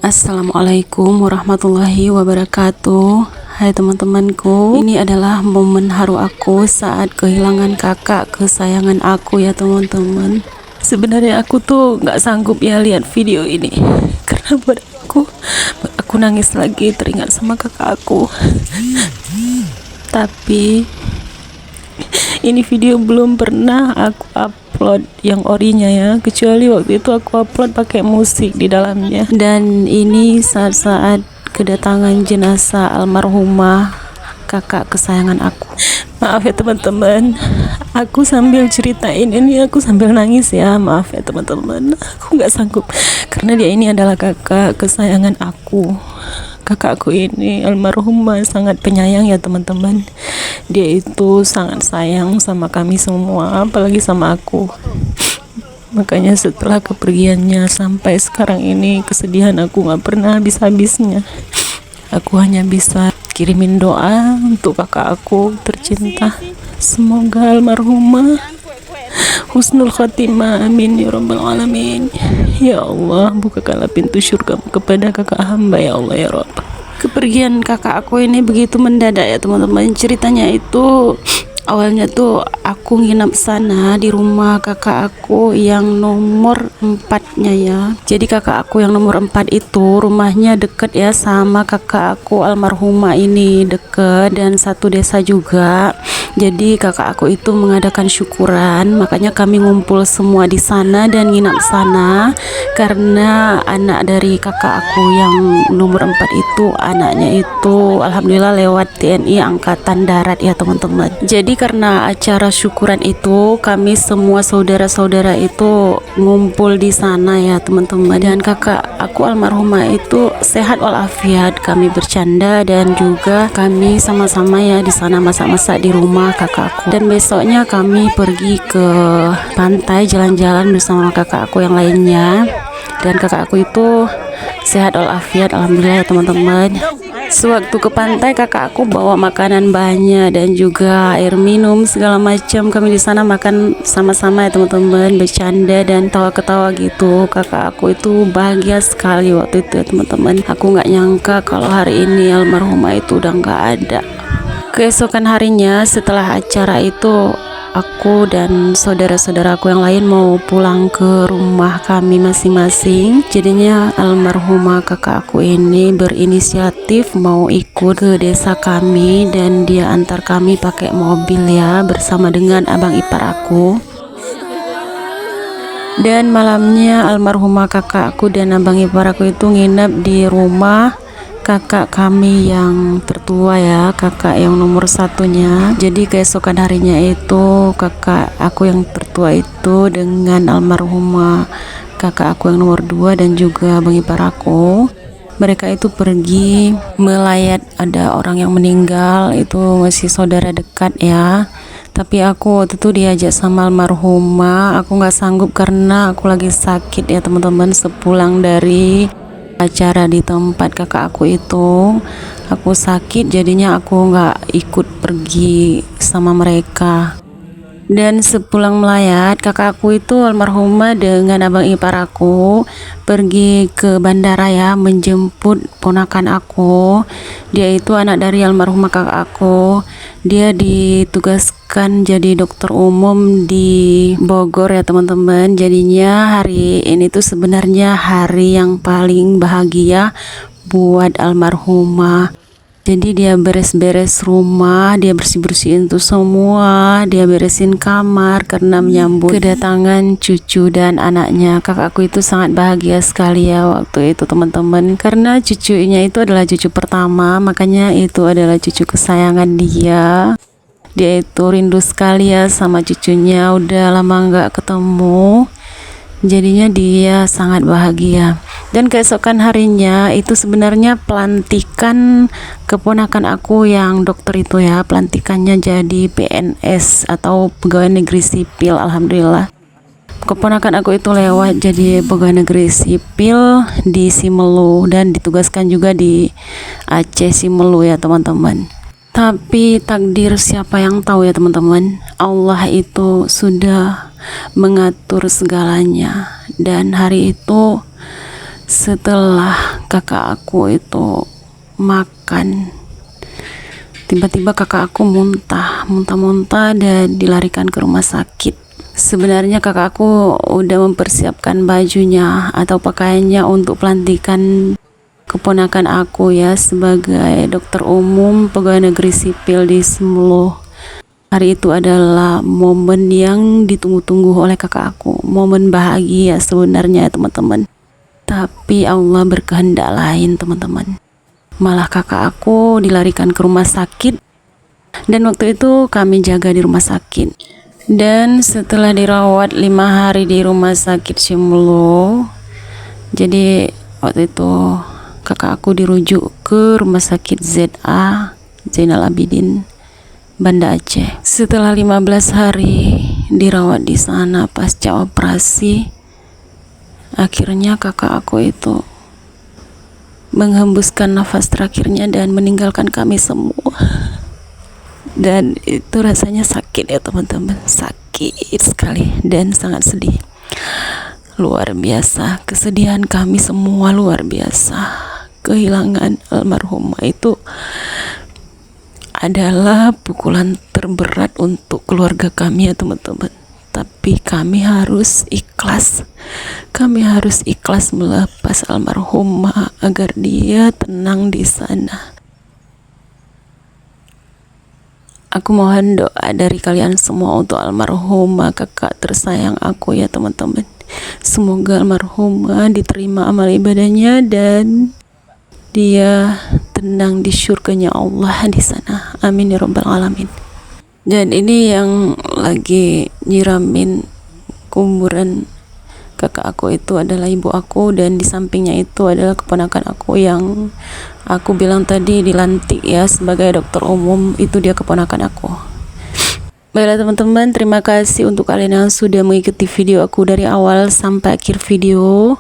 Assalamualaikum warahmatullahi wabarakatuh. Hai teman-temanku, ini adalah momen haru aku saat kehilangan kakak kesayangan aku ya teman-teman. Sebenarnya aku tuh nggak sanggup ya lihat video ini karena buat aku nangis lagi teringat sama kakak aku. Tapi ini video belum pernah aku upload yang orinya ya, kecuali waktu itu aku upload pakai musik di dalamnya. Dan ini saat-saat kedatangan jenazah almarhumah kakak kesayangan aku. Maaf ya teman-teman, aku sambil ceritain ini aku sambil nangis ya, maaf ya teman-teman, aku nggak sanggup karena dia ini adalah kakak kesayangan aku. Kakakku ini almarhumah sangat penyayang ya teman-teman. Dia itu sangat sayang sama kami semua, apalagi sama aku. Makanya setelah kepergiannya sampai sekarang ini kesedihan aku gak pernah habis-habisnya. Aku hanya bisa kirimin doa untuk kakak aku tercinta. Semoga almarhumah husnul khotimah, amin ya rabbal alamin. Ya Allah, bukakanlah pintu surga kepada kakak hamba ya Allah ya Rabb. Kepergian kakak aku ini begitu mendadak ya teman-teman. Ceritanya itu awalnya tuh aku nginap sana di rumah kakak aku yang nomor 4-nya ya. Jadi kakak aku yang nomor 4 itu rumahnya deket ya sama kakak aku almarhumah ini, deket dan satu desa juga. Jadi kakak aku itu mengadakan syukuran, makanya kami ngumpul semua di sana dan nginap sana karena anak dari kakak aku yang nomor 4 itu anaknya itu alhamdulillah lewat TNI Angkatan Darat ya teman-teman. Jadi karena acara syukuran itu kami semua saudara-saudara itu ngumpul di sana ya teman-teman, dan kakak aku almarhumah itu sehat walafiat. Kami bercanda dan juga kami sama-sama ya di sana masak-masak di rumah kakakku, dan besoknya kami pergi ke pantai jalan-jalan bersama kakak aku yang lainnya, dan kakak aku itu sehat walafiat alhamdulillah ya teman-teman. Sewaktu ke pantai kakak aku bawa makanan banyak dan juga air minum segala macam. Kami di sana makan sama-sama ya teman-teman, bercanda dan tawa-ketawa gitu. Kakak aku itu bahagia sekali waktu itu ya teman-teman. Aku nggak nyangka kalau hari ini almarhumah itu udah nggak ada. Keesokan harinya setelah acara itu aku dan saudara-saudaraku yang lain mau pulang ke rumah kami masing-masing. Jadinya almarhumah kakak aku ini berinisiatif mau ikut ke desa kami dan dia antar kami pakai mobil ya bersama dengan abang ipar aku. Dan malamnya almarhumah kakak aku dan abang ipar aku itu nginep di rumah kakak kami yang tertua ya, kakak yang nomor 1-nya. Jadi keesokan harinya itu kakak aku yang tertua itu dengan almarhumah kakak aku yang nomor 2 dan juga bang ipar aku, mereka itu pergi melayat ada orang yang meninggal, itu masih saudara dekat ya. Tapi aku waktu itu diajak sama almarhumah, aku nggak sanggup karena aku lagi sakit ya teman-teman. Sepulang dari acara di tempat kakak aku itu aku sakit, jadinya aku nggak ikut pergi sama mereka. Dan sepulang melayat kakak aku itu almarhumah dengan abang ipar aku pergi ke bandara ya menjemput ponakan aku. Dia itu anak dari almarhumah kakak aku. Dia ditugaskan jadi dokter umum di Bogor ya teman-teman. Jadinya hari ini tuh sebenarnya hari yang paling bahagia buat almarhumah. Jadi dia beres-beres rumah, dia bersih-bersihin tuh semua, dia beresin kamar karena menyambut kedatangan cucu dan anaknya. Kakakku itu sangat bahagia sekali ya waktu itu teman-teman, karena cucunya itu adalah cucu pertama, makanya itu adalah cucu kesayangan dia. Dia itu rindu sekali ya sama cucunya, udah lama nggak ketemu. Jadinya dia sangat bahagia. Dan keesokan harinya itu sebenarnya pelantikan keponakan aku yang dokter itu ya, pelantikannya jadi PNS atau pegawai negeri sipil. Alhamdulillah keponakan aku itu lewat jadi pegawai negeri sipil di Simelu dan ditugaskan juga di Aceh Simelu ya teman-teman. Tapi takdir siapa yang tahu ya teman-teman. Allah itu sudah mengatur segalanya, dan hari itu Setelah kakak aku itu makan, tiba-tiba kakak aku muntah dan dilarikan ke rumah sakit. Sebenarnya kakak aku udah mempersiapkan bajunya atau pakaiannya untuk pelantikan keponakan aku ya sebagai dokter umum pegawai negeri sipil di Semuluh. Hari itu adalah momen yang ditunggu-tunggu oleh kakak aku, momen bahagia sebenarnya ya teman-teman. Tapi Allah berkehendak lain teman-teman. Malah kakak aku dilarikan ke rumah sakit, dan waktu itu kami jaga di rumah sakit. Dan setelah dirawat 5 hari di rumah sakit Simulu, jadi waktu itu kakak aku dirujuk ke rumah sakit ZA Zainal Abidin Banda Aceh. Setelah 15 hari dirawat di sana pasca operasi, akhirnya kakak aku itu menghembuskan nafas terakhirnya dan meninggalkan kami semua. Dan itu rasanya sakit ya teman-teman, sakit sekali dan sangat sedih, luar biasa. Kesedihan kami semua luar biasa. Kehilangan almarhumah itu adalah pukulan terberat untuk keluarga kami ya teman-teman. Tapi kami harus ikhlas melepas almarhumah agar dia tenang di sana. Aku mohon doa dari kalian semua untuk almarhumah kakak tersayang aku ya teman-teman. Semoga almarhumah diterima amal ibadahnya dan dia tenang di syurganya Allah di sana. Amin ya rabbal alamin. Dan ini yang lagi nyiramin kuburan kakak aku itu adalah ibu aku, dan di sampingnya itu adalah keponakan aku yang aku bilang tadi dilantik ya sebagai dokter umum. Itu dia keponakan aku. Baiklah teman-teman, terima kasih untuk kalian yang sudah mengikuti video aku dari awal sampai akhir video,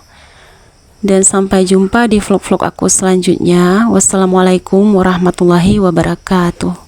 dan sampai jumpa di vlog-vlog aku selanjutnya. Wassalamualaikum warahmatullahi wabarakatuh.